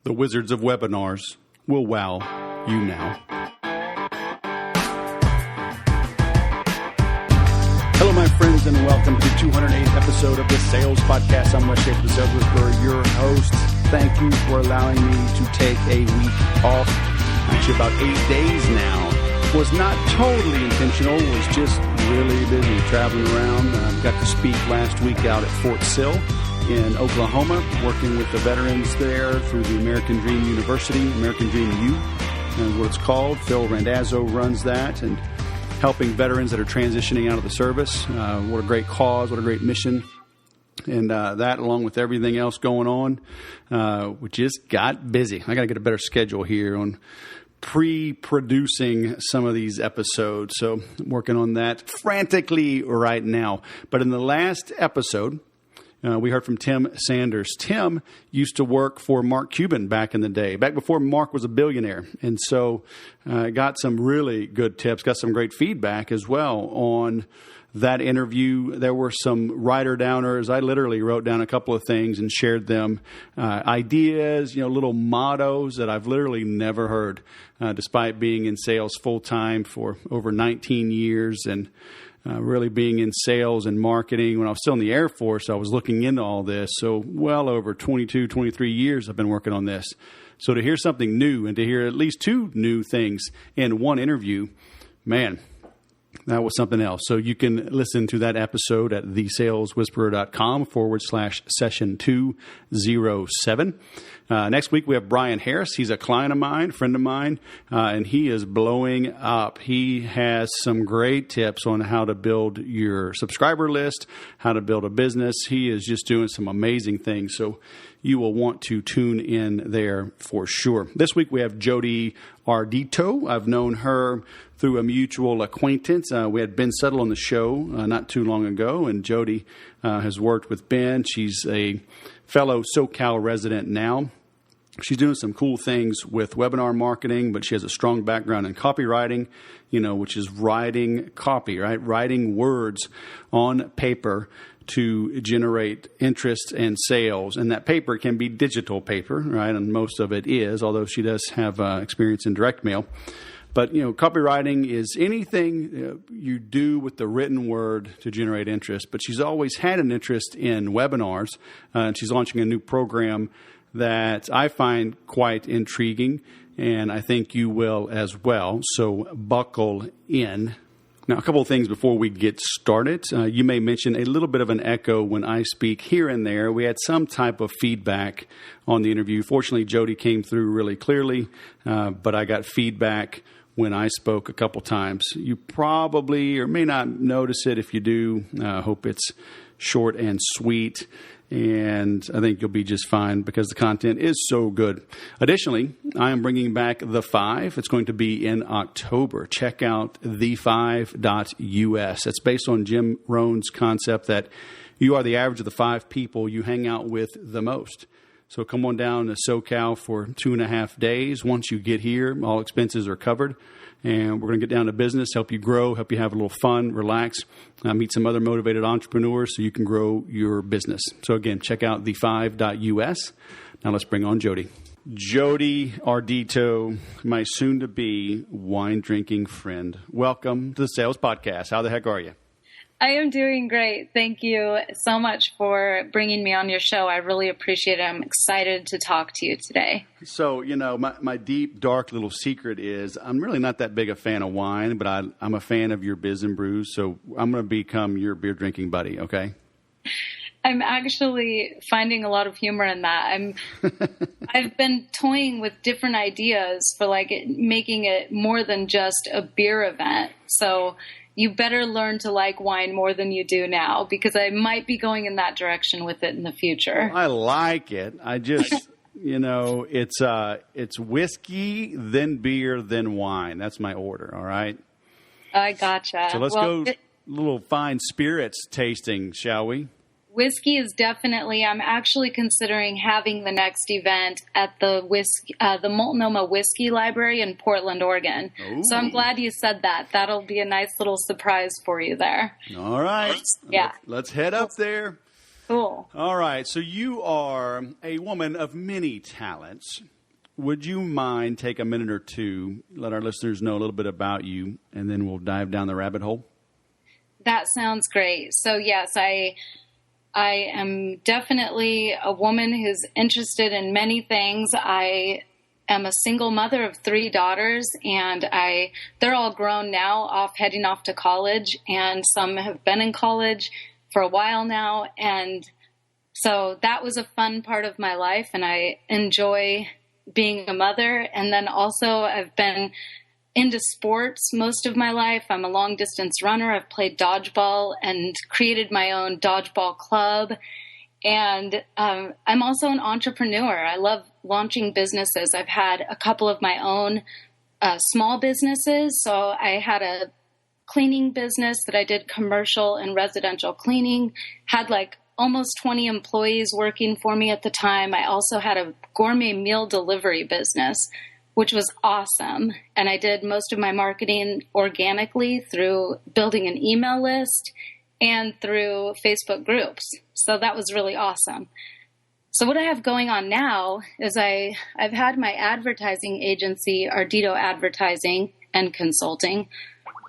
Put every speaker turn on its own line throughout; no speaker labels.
The wizards of webinars will wow you now. Hello, my friends, and welcome to the 208th episode of the Sales Podcast. I'm Wes Schaefer, the Sales Whisperer, your host. Thank you for allowing me to take a week off. Actually, about 8 days now. Was not totally intentional. Was just really busy traveling around. Got to speak last week out at Fort Sill in Oklahoma, working with the veterans there through the American Dream University, American Dream U, and what it's called. Phil Randazzo runs that, and helping veterans that are transitioning out of the service. What a great cause, what a great mission. And that, along with everything else going on, we just got busy. I got to get a better schedule here on pre-producing some of these episodes. So I'm working on that frantically right now. But in the last episode, we heard from Tim Sanders. Tim used to work for Mark Cuban back in the day, back before Mark was a billionaire. And so got some really good tips, got some great feedback as well on that interview. There were some writer-downers. I literally wrote down a couple of things and shared them. Ideas, little mottos that I've literally never heard, despite being in sales full-time for over 19 years and really being in sales and marketing. When I was still in the Air Force, I was looking into all this. So well over 22, 23 years I've been working on this. So to hear something new and to hear at least two new things in one interview, man, that was something else. So you can listen to that episode at thesaleswhisperer.com/session 207. Next week, we have Brian Harris. He's a client of mine, friend of mine, and he is blowing up. He has some great tips on how to build your subscriber list, how to build a business. He is just doing some amazing things. So you will want to tune in there for sure. This week, we have Jodi Ardito. I've known her through a mutual acquaintance. We had Ben Settle on the show not too long ago, and Jodi has worked with Ben. She's a fellow SoCal resident now. She's doing some cool things with webinar marketing, but she has a strong background in copywriting, which is writing copy, right? Writing words on paper to generate interest and sales. And that paper can be digital paper, right? And most of it is, although she does have experience in direct mail. But, copywriting is anything you do with the written word to generate interest. But she's always had an interest in webinars, and she's launching a new program that I find quite intriguing, and I think you will as well. So buckle in. Now, a couple of things before we get started. You may mention a little bit of an echo when I speak here and there. We had some type of feedback on the interview. Fortunately, Jodi came through really clearly, but I got feedback when I spoke a couple times. You probably or may not notice it. If you do, I hope it's short and sweet. And I think you'll be just fine because the content is so good. Additionally, I am bringing back The Five. It's going to be in October. Check out the5.us. It's based on Jim Rohn's concept that you are the average of the five people you hang out with the most. So come on down to SoCal for 2.5 days. Once you get here, all expenses are covered. And we're going to get down to business, help you grow, help you have a little fun, relax, meet some other motivated entrepreneurs so you can grow your business. So again, check out the5.us. Now let's bring on Jodi. Jodi Ardito, my soon-to-be wine-drinking friend. Welcome to the Sales Podcast. How the heck are you?
I am doing great. Thank you so much for bringing me on your show. I really appreciate it. I'm excited to talk to you today.
So, my deep, dark little secret is I'm really not that big a fan of wine, but I'm a fan of your Biz and Brews. So I'm going to become your beer drinking buddy, okay?
I'm actually finding a lot of humor in that. I've been toying with different ideas for making it more than just a beer event. So you better learn to like wine more than you do now, because I might be going in that direction with it in the future.
I like it. I just, it's whiskey, then beer, then wine. That's my order. All right.
I gotcha.
So let's go little fine spirits tasting, shall we?
Whiskey is definitely, I'm actually considering having the next event at the Multnomah Whiskey Library in Portland, Oregon. Ooh. So I'm glad you said that. That'll be a nice little surprise for you there.
All right.
Yeah.
Let's head up there.
Cool.
All right. So you are a woman of many talents. would you mind take a minute or two, let our listeners know a little bit about you, and then we'll dive down the rabbit hole?
That sounds great. So yes, I am definitely a woman who's interested in many things. I am a single mother of 3 daughters, and they're all grown now, heading off to college, and some have been in college for a while now. And so that was a fun part of my life, and I enjoy being a mother. And then also I've been into sports most of my life. I'm a long distance runner. I've played dodgeball and created my own dodgeball club. And I'm also an entrepreneur. I love launching businesses. I've had a couple of my own small businesses. So I had a cleaning business that I did commercial and residential cleaning, had like almost 20 employees working for me at the time. I also had a gourmet meal delivery business, which was awesome. And I did most of my marketing organically through building an email list and through Facebook groups. So that was really awesome. So what I have going on now is I've had my advertising agency, Ardito Advertising and Consulting,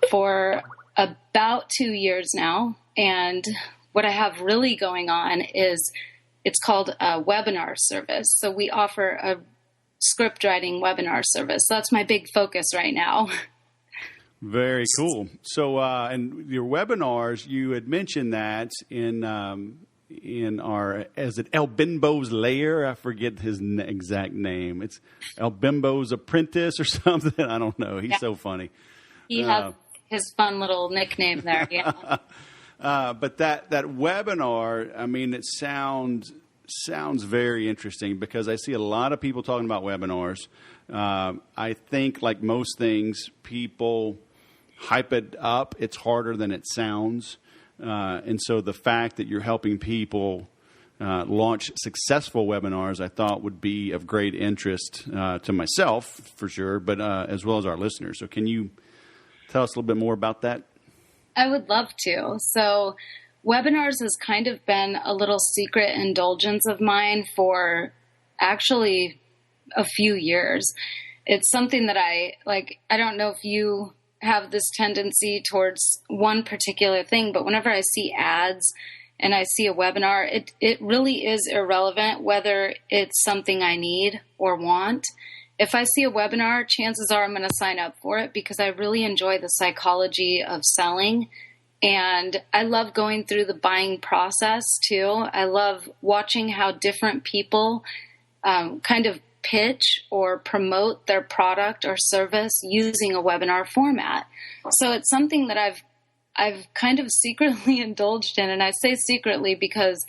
for about 2 years now. And what I have really going on is it's called a webinar service. So we offer a script writing webinar service. So that's my big focus right now.
Very cool. So, and your webinars, you had mentioned that in our, is it El Bimbo's Lair? I forget his exact name. It's El Bimbo's Apprentice or something. I don't know. He's so funny.
He has his fun little nickname there. Yeah.
But that webinar, I mean, it sounds very interesting because I see a lot of people talking about webinars. I think, like most things, people hype it up. It's harder than it sounds. And so the fact that you're helping people launch successful webinars, I thought would be of great interest to myself, for sure, but as well as our listeners. So can you tell us a little bit more about that?
I would love to. So webinars has kind of been a little secret indulgence of mine for actually a few years. It's something that I don't know if you have this tendency towards one particular thing, but whenever I see ads and I see a webinar, it really is irrelevant whether it's something I need or want. If I see a webinar, chances are I'm going to sign up for it because I really enjoy the psychology of selling. And I love going through the buying process too. I love watching how different people kind of pitch or promote their product or service using a webinar format. So it's something that I've kind of secretly indulged in. And I say secretly because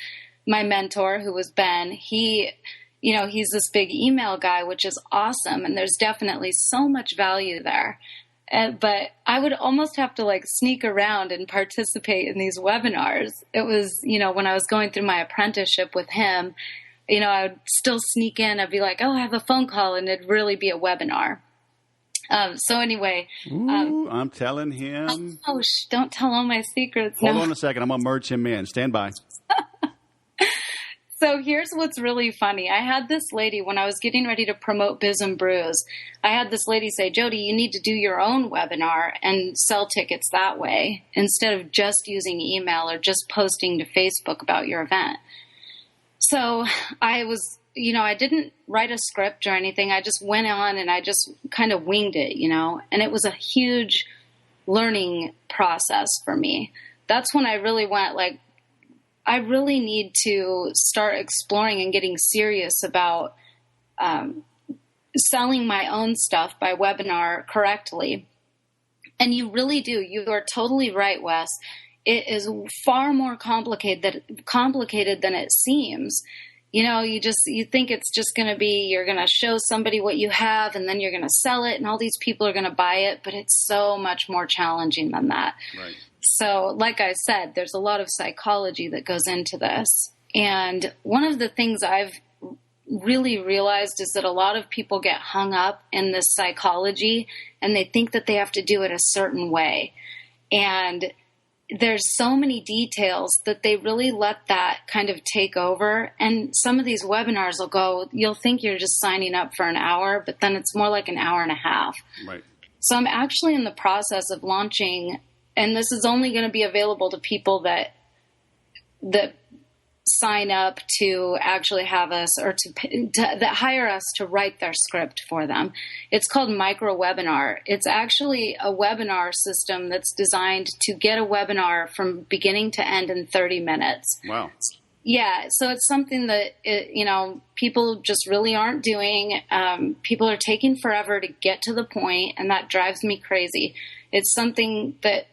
my mentor, who was Ben, he's this big email guy, which is awesome. And there's definitely so much value there. But I would almost have to sneak around and participate in these webinars. It was, when I was going through my apprenticeship with him, I would still sneak in. I'd be like, oh, I have a phone call, and it'd really be a webinar. So anyway.
Ooh, I'm telling him.
Don't tell all my secrets.
Hold on a second. I'm going to merge him in. Stand by.
So here's what's really funny. I had this lady, when I was getting ready to promote Biz and Brews, I had this lady say, Jodi, you need to do your own webinar and sell tickets that way instead of just using email or just posting to Facebook about your event. So I was, I didn't write a script or anything. I just went on and I just kind of winged it, and it was a huge learning process for me. That's when I really went I really need to start exploring and getting serious about selling my own stuff by webinar correctly. And you really do. You are totally right, Wes. It is far more complicated than it seems. You think it's just going to be, you're going to show somebody what you have and then you're going to sell it and all these people are going to buy it, but it's so much more challenging than that.
Right.
So like I said, there's a lot of psychology that goes into this. And one of the things I've really realized is that a lot of people get hung up in this psychology and they think that they have to do it a certain way. And there's so many details that they really let that kind of take over. And some of these webinars will go, you'll think you're just signing up for an hour, but then it's more like an hour and a half.
Right.
So I'm actually in the process of launching, and this is only going to be available to people that sign up to actually have us or that hire us to write their script for them. It's called micro webinar. It's actually a webinar system that's designed to get a webinar from beginning to end in 30 minutes.
Wow.
Yeah. So it's something that, people just really aren't doing. People are taking forever to get to the point, and that drives me crazy. It's something that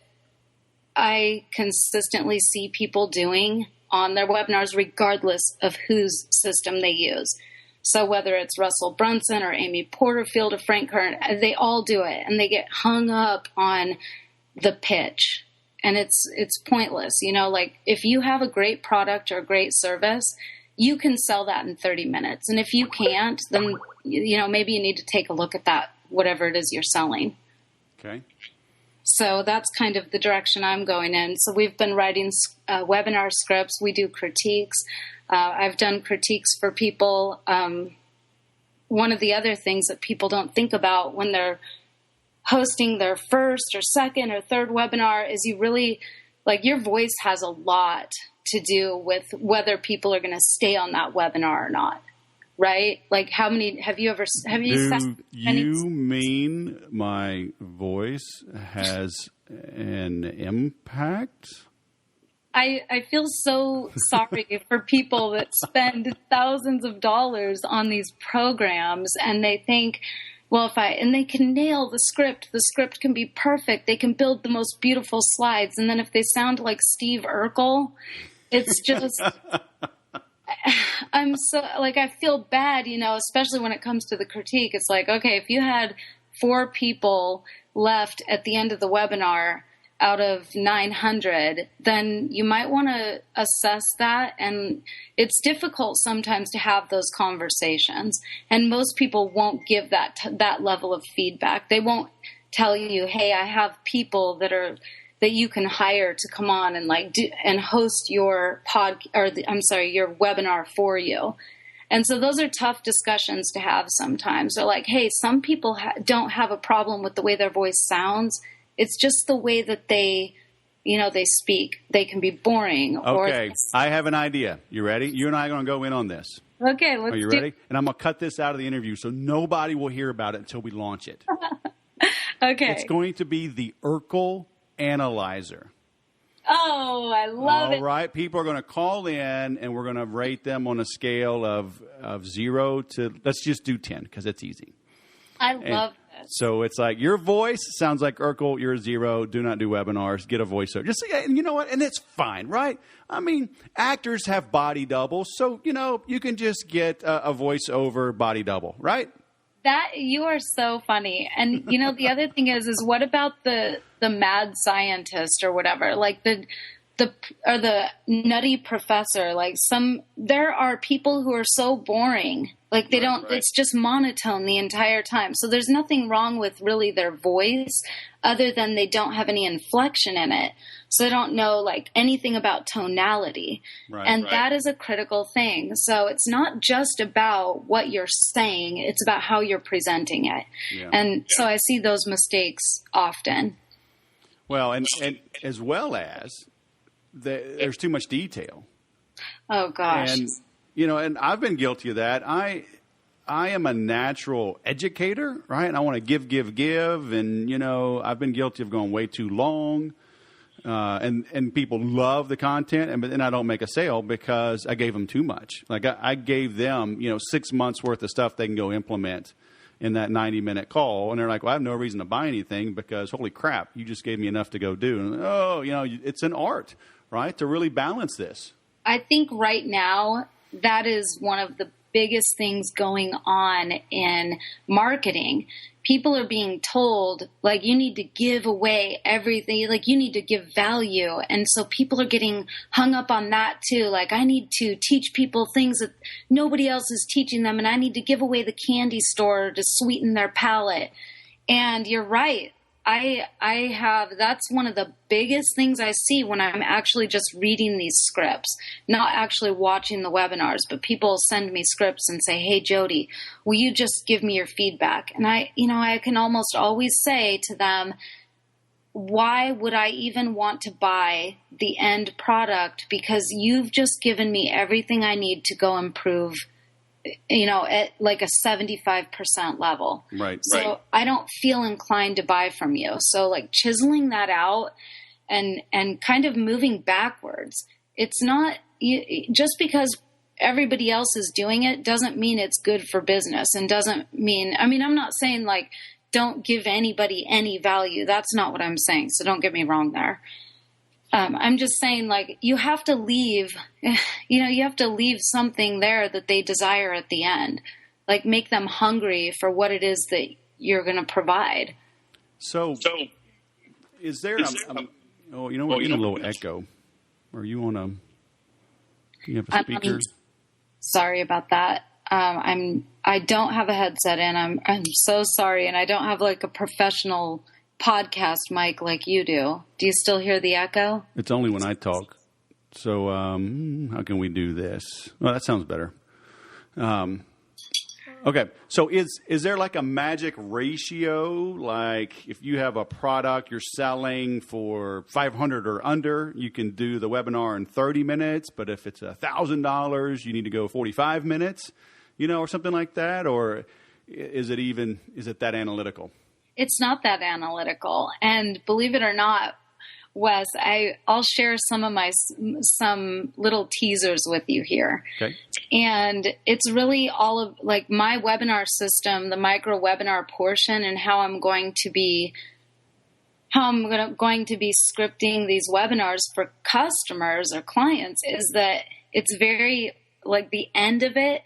I consistently see people doing on their webinars, regardless of whose system they use. So whether it's Russell Brunson or Amy Porterfield or Frank Kern, they all do it, and they get hung up on the pitch, and it's pointless. Like if you have a great product or a great service, you can sell that in 30 minutes. And if you can't, then, maybe you need to take a look at that, whatever it is you're selling.
Okay.
So that's kind of the direction I'm going in. So we've been writing webinar scripts. We do critiques. I've done critiques for people. One of the other things that people don't think about when they're hosting their first or second or third webinar is you really, like, your voice has a lot to do with whether people are going to stay on that webinar or not. Right? Like have you
mean my voice has an impact?
I feel so sorry for people that spend thousands of dollars on these programs, and they think, well, and they can nail the script can be perfect. They can build the most beautiful slides. And then if they sound like Steve Urkel, it's just, I feel bad, especially when it comes to the critique. It's like, okay, if you had 4 people left at the end of the webinar out of 900, then you might want to assess that. And it's difficult sometimes to have those conversations. And most people won't give that level of feedback. They won't tell you, hey, I have people that you can hire to come on and and host your your webinar for you. And so those are tough discussions to have sometimes. They're like, hey, some people don't have a problem with the way their voice sounds. It's just the way that they speak. They can be boring.
Okay, I have an idea. You ready? You and I are going to go in on this.
Okay, let's do it.
Are you ready? And I'm going to cut this out of the interview so nobody will hear about it until we launch it.
Okay.
It's going to be the Urkel Analyzer.
Oh, I love it.
All right. People are going to call in, and we're going to rate them on a scale of 0 to, let's just do 10 because it's easy.
I love this.
So it's like, your voice sounds like Urkel, you're 0, do not do webinars, get a voiceover. Just, and you know what? And it's fine, right? I mean, actors have body doubles, so, you can just get a voiceover body double, right?
That, you are so funny. And, the other thing is what about the mad scientist or whatever? Like the nutty professor, there are people who are so boring. Like they don't, right. It's just monotone the entire time. So there's nothing wrong with really their voice other than they don't have any inflection in it. So they don't know anything about tonality. Right, and that is a critical thing. So it's not just about what you're saying. It's about how you're presenting it. Yeah. And so I see those mistakes often.
Well, and as well as there's too much detail.
Oh gosh.
And and I've been guilty of that. I am a natural educator, right? And I want to give. And, I've been guilty of going way too long. And people love the content, but then I don't make a sale because I gave them too much. Like I gave them, 6 months worth of stuff they can go implement in that 90-minute call. And they're like, well, I have no reason to buy anything because holy crap, you just gave me enough to go do. And, it's an art, right? To really balance this.
I think right now, that is one of the biggest things going on in marketing. People are being told, you need to give away everything, you need to give value. And so people are getting hung up on that too. I need to teach people things that nobody else is teaching them, and I need to give away the candy store to sweeten their palate. And you're right. that's one of the biggest things I see when I'm actually just reading these scripts, not actually watching the webinars, but people send me scripts and say, hey, Jodi, will you just give me your feedback? And I can almost always say to them, why would I even want to buy the end product? Because you've just given me everything I need to go improve, at like a 75% level.
Right.
So
right.
I don't feel inclined to buy from you. So like chiseling that out and kind of moving backwards. It's not just because everybody else is doing it doesn't mean it's good for business, and doesn't mean, I'm not saying like don't give anybody any value. That's not what I'm saying. So don't get me wrong there. I'm just saying, like, you have to leave something there that they desire at the end. Like, make them hungry for what it is that you're going to provide.
So is there, oh, you know what, you're in a little echo. Are you on do you have a speaker?
Sorry about that. I don't have a headset in. I'm so sorry. And I don't have like a professional podcast mic like you do. Do you still hear the echo?
It's only when I talk. So how can we do this? Well, that sounds better. Okay. So is there like a magic ratio? Like if you have a product you're selling for $500 or under, you can do the webinar in 30 minutes. But if it's $1,000, you need to go 45 minutes, or something like that? Or is it that analytical?
It's not that analytical. And believe it or not, Wes, I'll share some little teasers with you here.
Okay.
And it's really all of like my webinar system, the micro webinar portion, and how I'm going to be scripting these webinars for customers or clients is that it's very like the end of it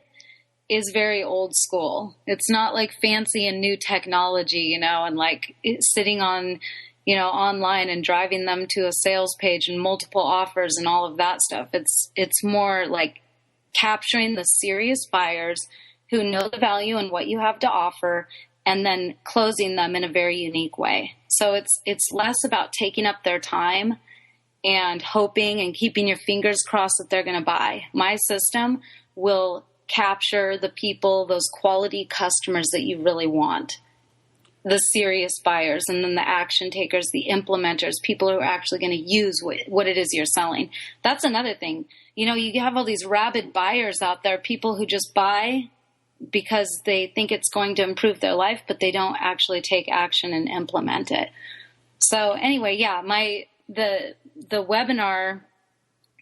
is very old school. It's not like fancy and new technology, and like sitting on, online and driving them to a sales page and multiple offers and all of that stuff. It's more like capturing the serious buyers who know the value and what you have to offer, and then closing them in a very unique way. So it's less about taking up their time and hoping and keeping your fingers crossed that they're going to buy. My system will capture the people, those quality customers that you really want, the serious buyers, and then the action takers, the implementers, people who are actually going to use what it is you're selling. That's another thing. You have all these rabid buyers out there, people who just buy because they think it's going to improve their life, but they don't actually take action and implement it. So anyway, yeah, the webinar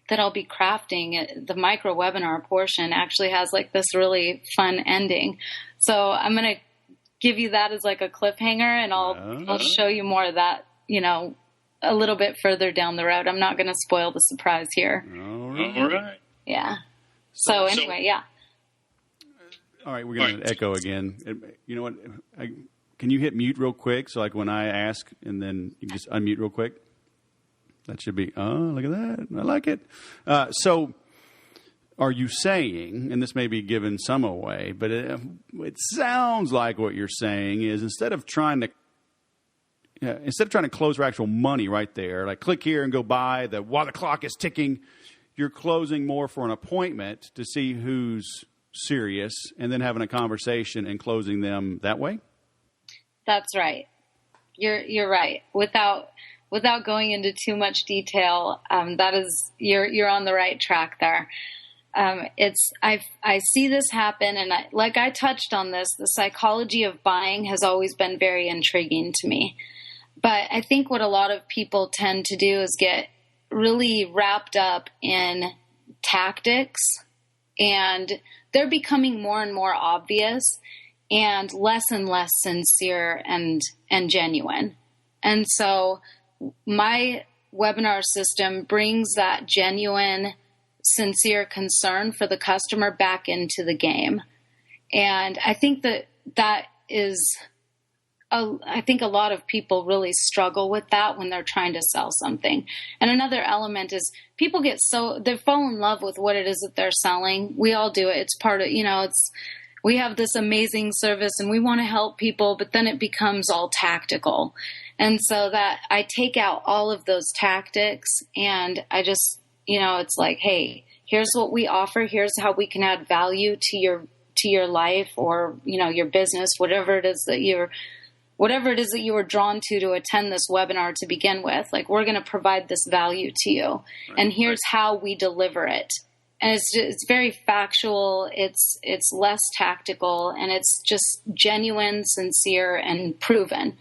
that I'll be crafting, the micro webinar portion actually has like this really fun ending. So I'm going to give you that as like a cliffhanger, and I'll show you more of that, a little bit further down the road. I'm not going to spoil the surprise here.
All right.
Yeah. So anyway, yeah.
All right. We're going to echo again. You know what? Can you hit mute real quick? So like when I ask and then you just unmute real quick. That should be, look at that. I like it. So are you saying, and this may be giving some away, but it sounds like what you're saying is instead of trying to close for actual money right there, like click here and go buy while the clock is ticking, you're closing more for an appointment to see who's serious and then having a conversation and closing them that way? That's right.
You're right. Without going into too much detail, you're on the right track there. I see this happen, and I touched on this, the psychology of buying has always been very intriguing to me. But I think what a lot of people tend to do is get really wrapped up in tactics, and they're becoming more and more obvious and less sincere and genuine. And so my webinar system brings that genuine, sincere concern for the customer back into the game. And I think that is, I think a lot of people really struggle with that when they're trying to sell something. And another element is people they fall in love with what it is that they're selling. We all do it. It's part of, we have this amazing service and we want to help people, but then it becomes all tactical. And so that I take out all of those tactics and I just, it's like, hey, here's what we offer. Here's how we can add value to your life or, your business, whatever it is that you were drawn to attend this webinar to begin with. Like, we're going to provide this value to you. Right, and here's how we deliver it. And it's very factual. It's less tactical, and it's just genuine, sincere, and proven.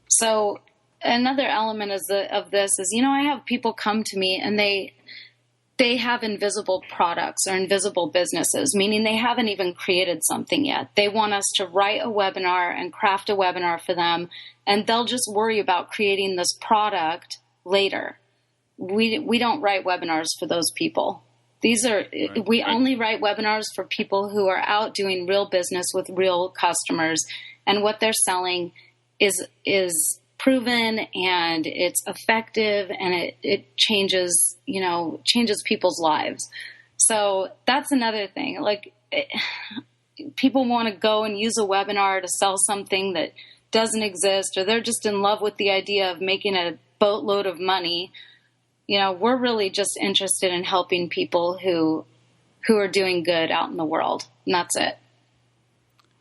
So another element of this is, I have people come to me and they have invisible products or invisible businesses, meaning they haven't even created something yet. They want us to write a webinar and craft a webinar for them, and they'll just worry about creating this product later. We don't write webinars for those people. We only write webinars for people who are out doing real business with real customers, and what they're selling is proven and it's effective and it changes people's lives. So that's another thing. Like, people want to go and use a webinar to sell something that doesn't exist, or they're just in love with the idea of making a boatload of money. We're really just interested in helping people who are doing good out in the world, and that's it.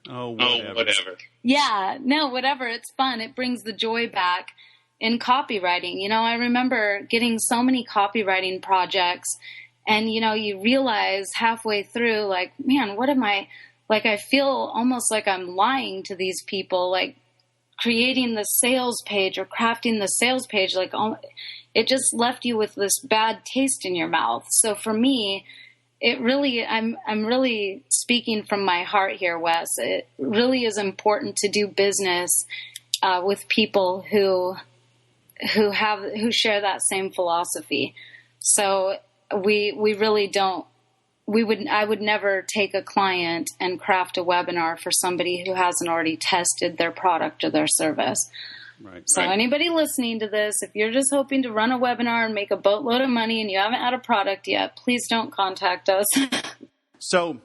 Oh, whatever.
Yeah, no, whatever. It's fun. It brings the joy back in copywriting. I remember getting so many copywriting projects, and, you realize halfway through, like, man, what am I, like, I feel almost like I'm lying to these people, like creating the sales page or crafting the sales page, like, it just left you with this bad taste in your mouth. So for me, I'm really speaking from my heart here, Wes. It really is important to do business with people who share that same philosophy. So we really don't. I would never take a client and craft a webinar for somebody who hasn't already tested their product or their service.
Right.
So anybody listening to this, if you're just hoping to run a webinar and make a boatload of money and you haven't had a product yet, please don't contact us.
So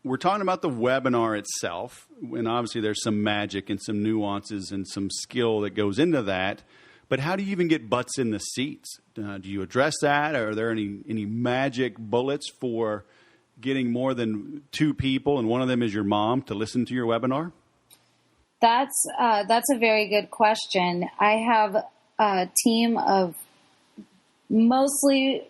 we're talking about the webinar itself, and obviously there's some magic and some nuances and some skill that goes into that. But how do you even get butts in the seats? Do you address that? Are there any magic bullets for getting more than 2 people, and one of them is your mom, to listen to your webinar?
That's a very good question. I have a team of mostly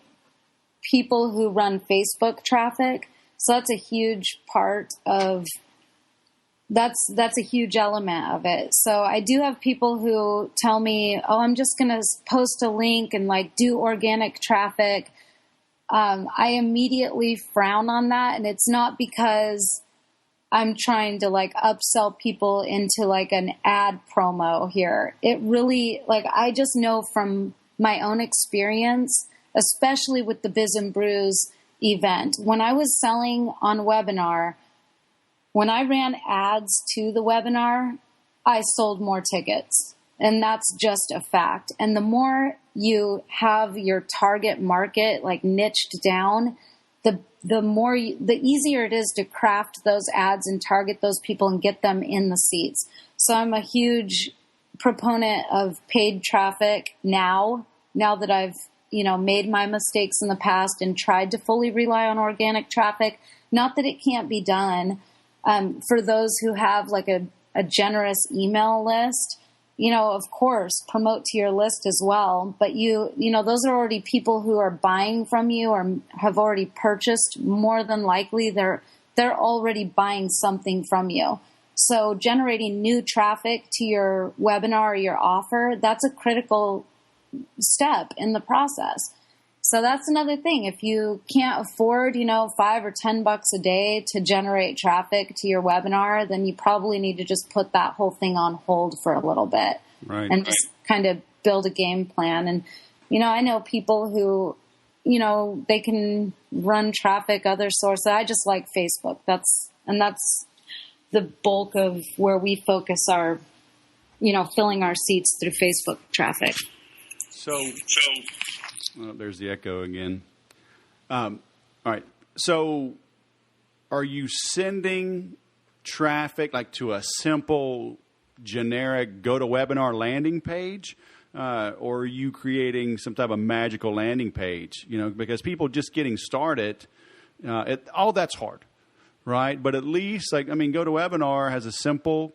people who run Facebook traffic. So that's a huge part of, that's a huge element of it. So I do have people who tell me, oh, I'm just going to post a link and like do organic traffic. I immediately frown on that. And it's not because I'm trying to like upsell people into like an ad promo here. It really, like, I just know from my own experience, especially with the Biz and Brews event, when I was selling on webinar, when I ran ads to the webinar, I sold more tickets, and that's just a fact. And the more you have your target market like niched down, the easier it is to craft those ads and target those people and get them in the seats. So I'm a huge proponent of paid traffic now that I've, made my mistakes in the past and tried to fully rely on organic traffic. Not that it can't be done. For those who have like a generous email list, of course, promote to your list as well. But those are already people who are buying from you or have already purchased. More than likely, they're already buying something from you. So generating new traffic to your webinar or your offer, that's a critical step in the process. So that's another thing. If you can't afford, $5 or $10 a day to generate traffic to your webinar, then you probably need to just put that whole thing on hold for a little bit.
Right.
And just kind of build a game plan. And, I know people who, they can run traffic other sources. I just like Facebook. That's the bulk of where we focus our, filling our seats through Facebook traffic.
So there's the echo again. All right. So are you sending traffic like to a simple generic GoToWebinar landing page, or are you creating some type of magical landing page? Because people just getting started, all that's hard, right? But at least, GoToWebinar has a simple,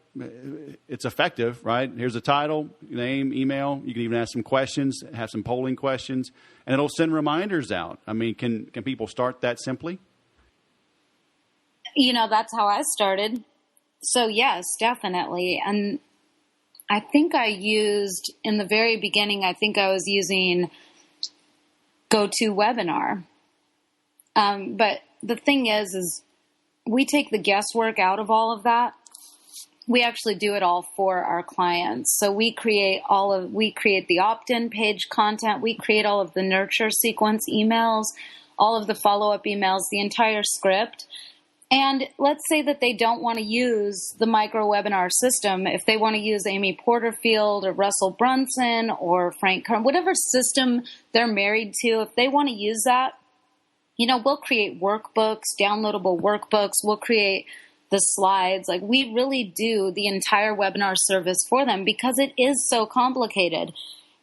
it's effective, right? Here's a title, name, email. You can even ask some questions, have some polling questions, and it'll send reminders out. Can people start that simply?
That's how I started. So yes, definitely. And I think in the very beginning, I was using GoToWebinar. But the thing is we take the guesswork out of all of that. We actually do it all for our clients. So we create the opt-in page content. We create all of the nurture sequence emails, all of the follow-up emails, the entire script. And let's say that they don't want to use the micro webinar system. If they want to use Amy Porterfield or Russell Brunson or Frank Kern, whatever system they're married to, if they want to use that, we'll create workbooks, downloadable workbooks. We'll create the slides. We really do the entire webinar service for them because it is so complicated.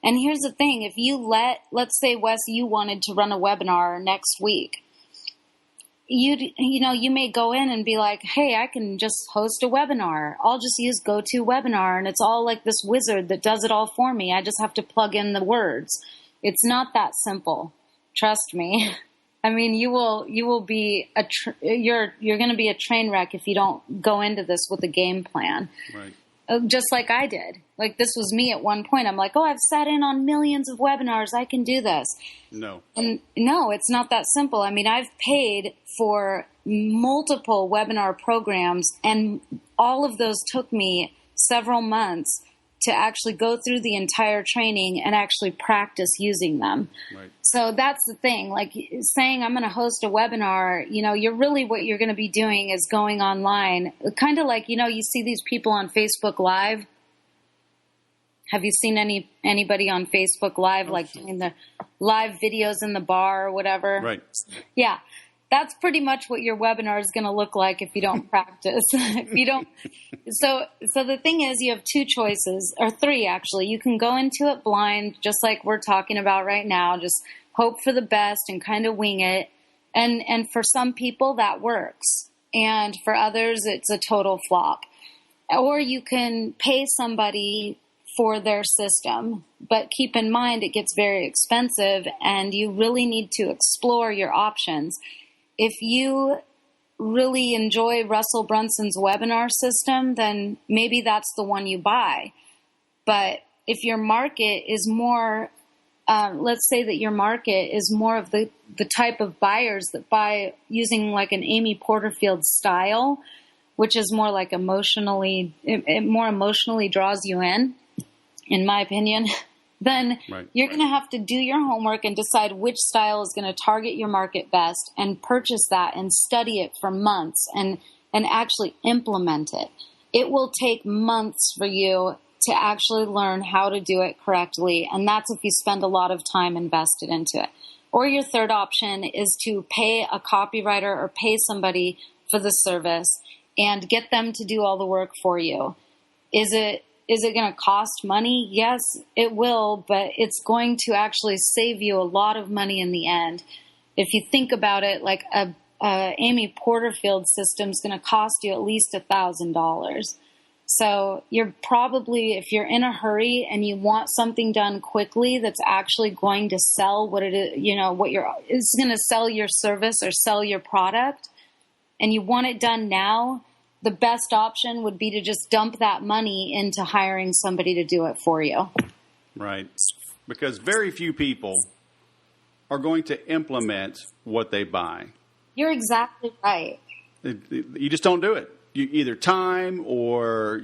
And here's the thing. If let's say, Wes, you wanted to run a webinar next week. You may go in and be like, hey, I can just host a webinar. I'll just use GoToWebinar, and it's all like this wizard that does it all for me. I just have to plug in the words. It's not that simple. Trust me. You will be you're going to be a train wreck if you don't go into this with a game plan.
Right.
Just like I did. This was me at one point. I'm like, oh, I've sat in on millions of webinars. I can do this.
No.
And no, it's not that simple. I've paid for multiple webinar programs, and all of those took me several months to actually go through the entire training and actually practice using them.
Right.
So that's the thing. Saying I'm going to host a webinar, you're really, what you're going to be doing is going online. Kind of like, you see these people on Facebook Live. Have you seen anybody on Facebook Live, doing the live videos in the bar or whatever?
Right.
Yeah. That's pretty much what your webinar is going to look like if you don't practice. If you don't, so the thing is, you have two choices, or three actually. You can go into it blind, just like we're talking about right now. Just hope for the best and kind of wing it. And for some people that works, and for others it's a total flop. Or you can pay somebody for their system, but keep in mind it gets very expensive, and you really need to explore your options. If you really enjoy Russell Brunson's webinar system, then maybe that's the one you buy. But if your market is more, let's say that your market is more of the type of buyers that buy using an Amy Porterfield style, which is more it more emotionally draws you in my opinion, then
right.
You're going to have to do your homework and decide which style is going to target your market best, and purchase that and study it for months and actually implement it. It will take months for you to actually learn how to do it correctly, and that's if you spend a lot of time invested into it. Or your third option is to pay a copywriter or pay somebody for the service and get them to do all the work for you. Is it going to cost money? Yes, it will, but it's going to actually save you a lot of money in the end. If you think about it, a Amy Porterfield system is going to cost you at least $1,000. So you're probably, if you're in a hurry and you want something done quickly that's actually going to sell what it is, is going to sell your service or sell your product, and you want it done now, the best option would be to just dump that money into hiring somebody to do it for you.
Right. Because very few people are going to implement what they buy.
You're exactly right.
You just don't do it. You either time or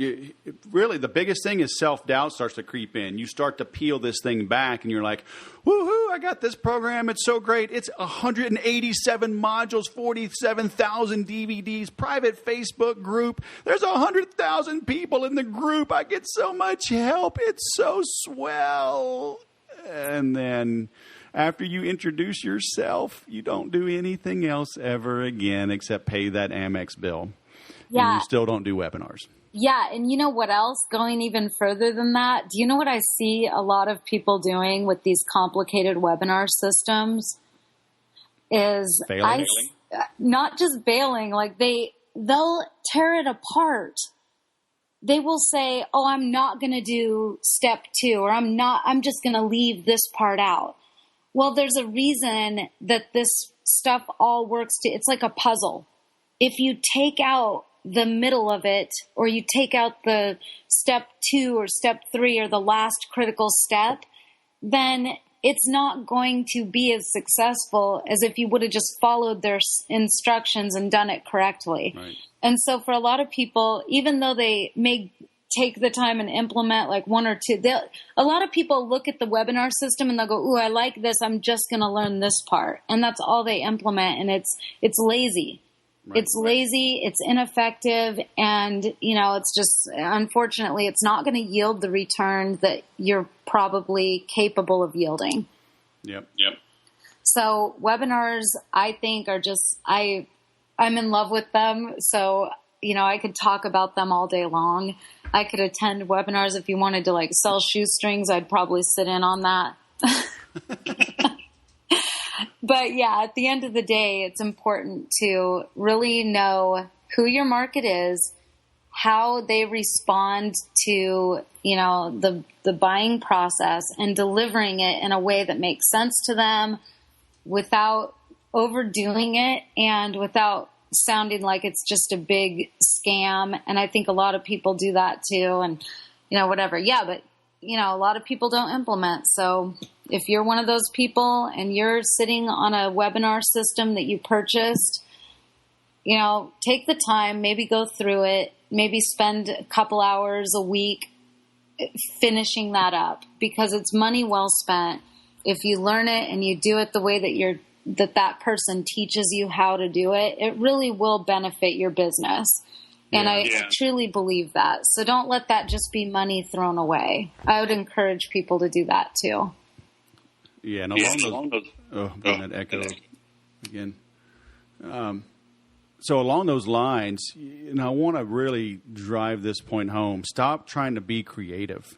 really the biggest thing is self-doubt starts to creep in. You start to peel this thing back and you're like, woohoo, I got this program. It's so great. It's 187 modules, 47,000 DVDs, private Facebook group. There's 100,000 people in the group. I get so much help. It's so swell. And then after you introduce yourself, you don't do anything else ever again except pay that Amex bill.
Yeah.
And you still don't do webinars.
Yeah. And you know what else? Going even further than that, do you know what I see a lot of people doing with these complicated webinar systems? Is
Failing?
Not just bailing, like they'll tear it apart. They will say, oh, I'm not going to do step 2, or I'm just going to leave this part out. Well, there's a reason that this stuff all works it's like a puzzle. If you take out the middle of it, or you take out the step 2 or step 3 or the last critical step, then it's not going to be as successful as if you would have just followed their instructions and done it correctly.
Right.
And so for a lot of people, even though they may take the time and implement like 1 or 2, a lot of people look at the webinar system and they'll go, ooh, I like this. I'm just going to learn this part. And that's all they implement. And it's lazy. Right. It's lazy. It's ineffective. And, it's just, unfortunately, it's not going to yield the return that you're probably capable of yielding.
Yep.
So webinars, I think, are just, I'm in love with them. So, I could talk about them all day long. I could attend webinars. If you wanted to like sell shoestrings, I'd probably sit in on that. But yeah, at the end of the day, it's important to really know who your market is, how they respond to, the buying process, and delivering it in a way that makes sense to them without overdoing it and without sounding like it's just a big scam. And I think a lot of people do that too. And, whatever. Yeah, but, a lot of people don't implement. So if you're one of those people and you're sitting on a webinar system that you purchased, take the time, maybe go through it, maybe spend a couple hours a week finishing that up, because it's money well spent. If you learn it and you do it the way that person teaches you how to do it, it really will benefit your business. And I truly believe that. So don't let that just be money thrown away. I would encourage people to do that too.
Yeah, and along those that echo again. So along those lines, I want to really drive this point home. Stop trying to be creative.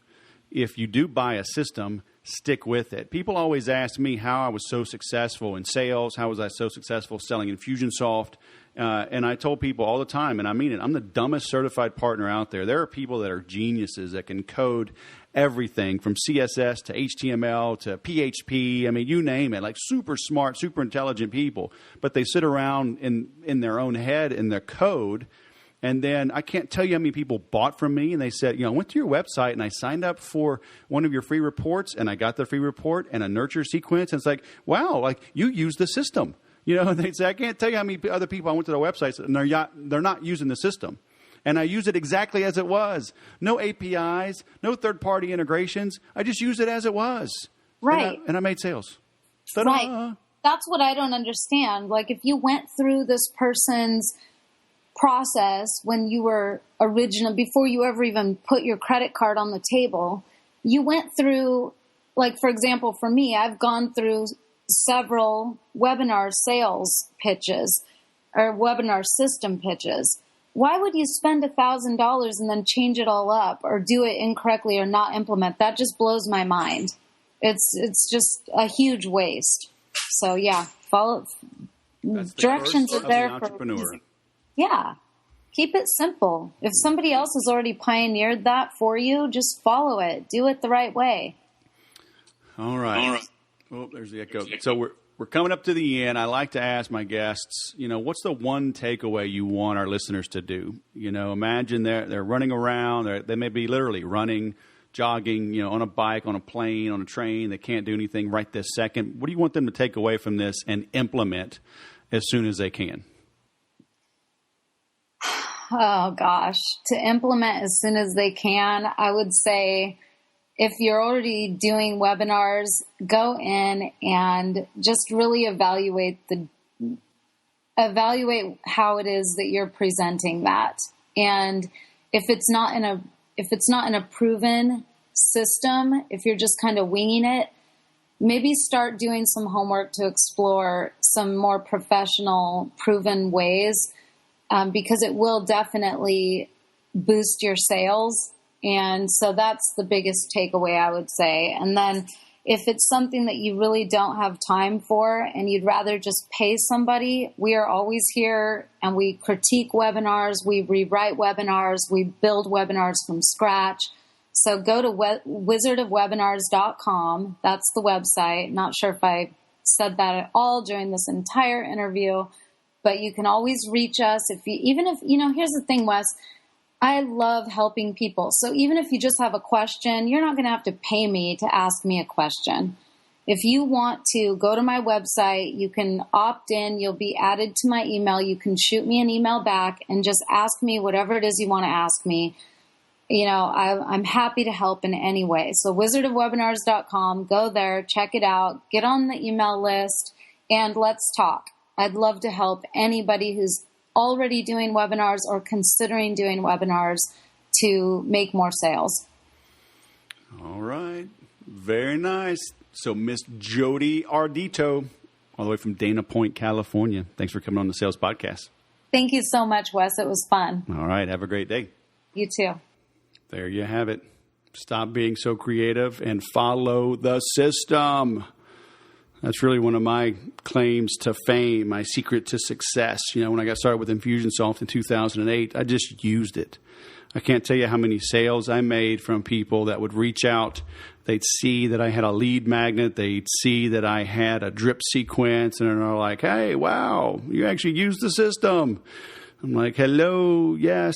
If you do buy a system, stick with it. People always ask me how I was so successful in sales. How was I so successful selling Infusionsoft? And I told people all the time, and I mean it, I'm the dumbest certified partner out there. There are people that are geniuses that can code everything from CSS to HTML to PHP. I mean, you name it, like super smart, super intelligent people. But they sit around in their own head in their code. And then I can't tell you how many people bought from me, and they said, I went to your website and I signed up for one of your free reports, and I got the free report and a nurture sequence. And it's like, wow, like you use the system. And they say, I can't tell you how many other people I went to their websites and they're not using the system. And I use it exactly as it was. No APIs, no third-party integrations. I just use it as it was.
Right.
And I made sales. Ta-da.
Right. That's what I don't understand. Like if you went through this person's process when you were before you ever even put your credit card on the table, you went through, like, for example, for me, I've gone through several webinar sales pitches or webinar system pitches. Why would you spend $1,000 and then change it all up or do it incorrectly or not implement? That just blows my mind. It's just a huge waste. So yeah, follow. Directions are there for entrepreneur. Yeah. Keep it simple. If somebody else has already pioneered that for you, just follow it. Do it the right way.
All right. Oh, there's the echo. So we're coming up to the end. I like to ask my guests, what's the one takeaway you want our listeners to do? Imagine they're running around. They may be literally running, jogging, on a bike, on a plane, on a train. They can't do anything right this second. What do you want them to take away from this and implement as soon as they can?
Oh, gosh. To implement as soon as they can, I would say if you're already doing webinars, go in and just really evaluate how it is that you're presenting that. And if it's not in a proven system, if you're just kind of winging it, maybe start doing some homework to explore some more professional, proven ways. Because it will definitely boost your sales. And so that's the biggest takeaway, I would say. And then if it's something that you really don't have time for and you'd rather just pay somebody, we are always here, and we critique webinars, we rewrite webinars, we build webinars from scratch. So go to wizardofwebinars.com. That's the website. Not sure if I said that at all during this entire interview, but you can always reach us. Even if, here's the thing, Wes, I love helping people. So even if you just have a question, you're not going to have to pay me to ask me a question. If you want to go to my website, you can opt in. You'll be added to my email. You can shoot me an email back and just ask me whatever it is you want to ask me. I'm happy to help in any way. So wizardofwebinars.com, go there, check it out, get on the email list, and let's talk. I'd love to help anybody who's already doing webinars or considering doing webinars to make more sales.
All right. Very nice. So Miss Jodi Ardito, all the way from Dana Point, California. Thanks for coming on the Sales Podcast.
Thank you so much, Wes. It was fun.
All right. Have a great day.
You too.
There you have it. Stop being so creative and follow the system. That's really one of my claims to fame, my secret to success. When I got started with Infusionsoft in 2008, I just used it. I can't tell you how many sales I made from people that would reach out. They'd see that I had a lead magnet. They'd see that I had a drip sequence, and they're like, hey, wow, you actually use the system. I'm like, hello, yes.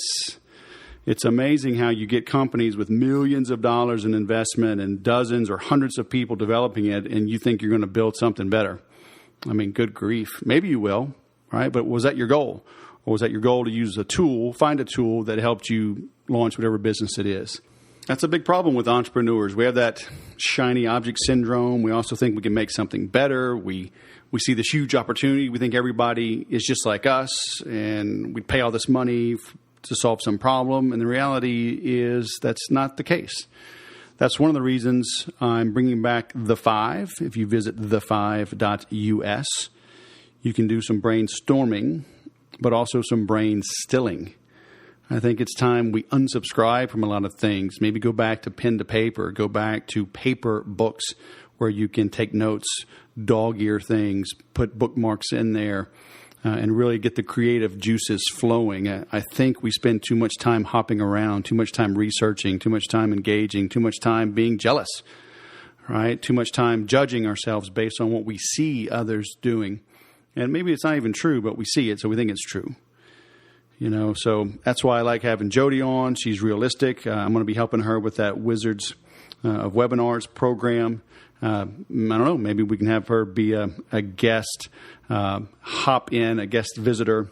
It's amazing how you get companies with millions of dollars in investment and dozens or hundreds of people developing it, and you think you're going to build something better. I mean, good grief. Maybe you will, right? But was that your goal? Or was that your goal to use a tool, find a tool that helped you launch whatever business it is? That's a big problem with entrepreneurs. We have that shiny object syndrome. We also think we can make something better. We see this huge opportunity. We think everybody is just like us, and we pay all this money to solve some problem, and the reality is that's not the case. That's one of the reasons I'm bringing back The Five. If you visit the5.us, you can do some brainstorming, but also some brain stilling. I think it's time we unsubscribe from a lot of things. Maybe go back to pen to paper, go back to paper books where you can take notes, dog-ear things, put bookmarks in there, and really get the creative juices flowing. I think we spend too much time hopping around, too much time researching, too much time engaging, too much time being jealous, right? Too much time judging ourselves based on what we see others doing. And maybe it's not even true, but we see it, so we think it's true. So that's why I like having Jodi on. She's realistic. I'm going to be helping her with that Wizards of Webinars program. I don't know, maybe we can have her be a guest, hop in, a guest visitor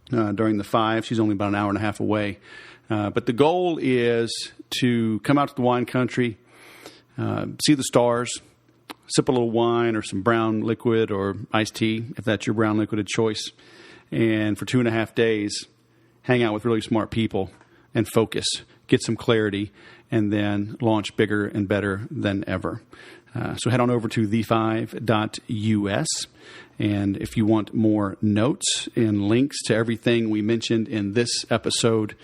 during the Five. She's only about an hour and a half away. But the goal is to come out to the wine country, see the stars, sip a little wine or some brown liquid or iced tea, if that's your brown liquid of choice, and for 2.5 days, hang out with really smart people and focus, get some clarity, and then launch bigger and better than ever. So head on over to the5.us, and if you want more notes and links to everything we mentioned in this episode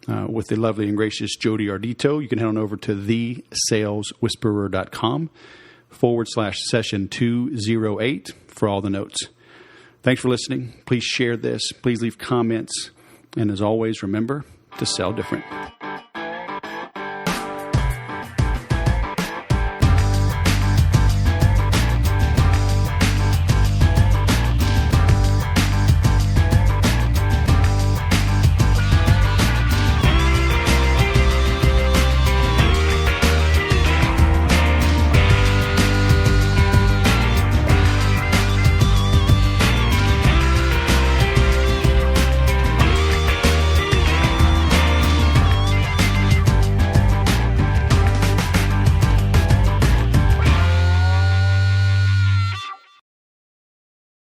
with the lovely and gracious Jodi Ardito, you can head on over to thesaleswhisperer.com/session 208 for all the notes. Thanks for listening. Please share this. Please leave comments. And as always, remember to sell different.